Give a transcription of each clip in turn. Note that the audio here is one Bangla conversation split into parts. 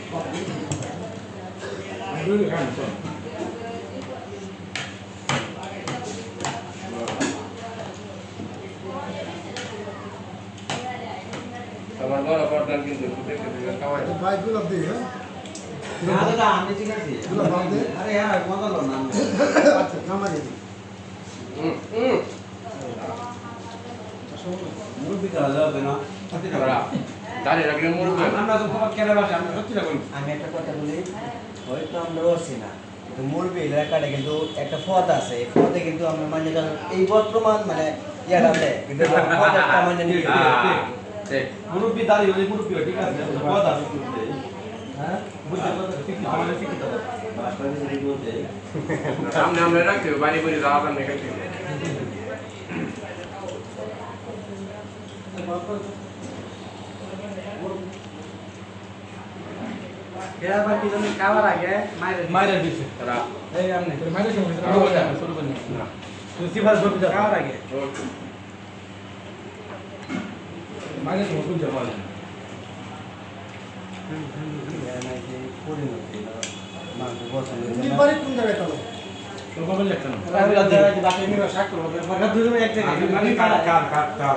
আমার বড় পর্দান কিন্তু খাওয়াই ভাই গোলাপ দিয়ে হ্যাঁ না দাদা আমি ঠিক আছে গোলাপ দিয়ে আরে হ্যাঁ মজা লো না আচ্ছা নামাই দিই মুরব্বি করা যাবে না দাঁড়িয়ে রাখলে মরবে আমরা তো তোমার কেন বাসে আমরা সত্যি না বলি আমি একটা কথা বলি হয়তো আমরা রসি না কিন্তু মুরবি এলাকাটা কিন্তু একটা পথ আছে এই পথে কিন্তু আমরা মানে এই বর্তমান মানে ইয়াটা আছে কিন্তু পথ একটা মানে নিয়ে ঠিক মুরব্বি দাঁড়িয়ে ওই মুরব্বি ঠিক আছে কথা আছে হ্যাঁ বুঝতে পারছো ঠিক আমাদের ঠিক আছে বাসটা যদি বলতে সামনে আমরা রাখতে বাড়ি বাড়ি যাওয়া যাবে খাইতে এরা বাকি জন খাওয়ার আগে মায়ের দিছে তারা এই আমনে মাইরে সমস্যা শুরু করি না তুই সিফার সবজি খাওয়ার আগে মাইরে সমস্যা জমা তুমি বাড়ি কোন জায়গায় চলো তো বাবা লেখা না বাকি নিয়ে শাক করবো দুজন এক জায়গায় কার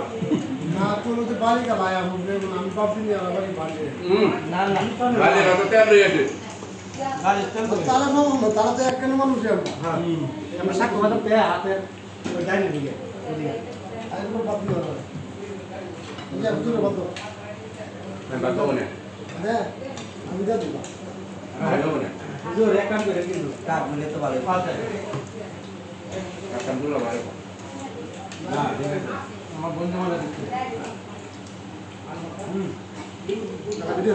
না তোলো তো বাড়ি গেল আয়া হবে আমি বাপি নিয়ে বাড়ি বাড়ি না না বাড়ি রাখতে তেল রয়েছে তারা মামা তারা তো একখানে মানুষই আমরা হ্যাঁ আমরা শাক করবো তো হাতে ওই ডাইনে দিকে ওদিকে আর কোনো বাপি নিয়ে যাবে ইয়া দূরে বাদ আমি বাতো না হ্যাঁ আমি যা দিবা বাতো না হুজুর এক কাম করে কিন্তু কাজ বলে তো ভালো কাম দুলা মারে আমার বন্ধু মারা দিচ্ছে ভিডিও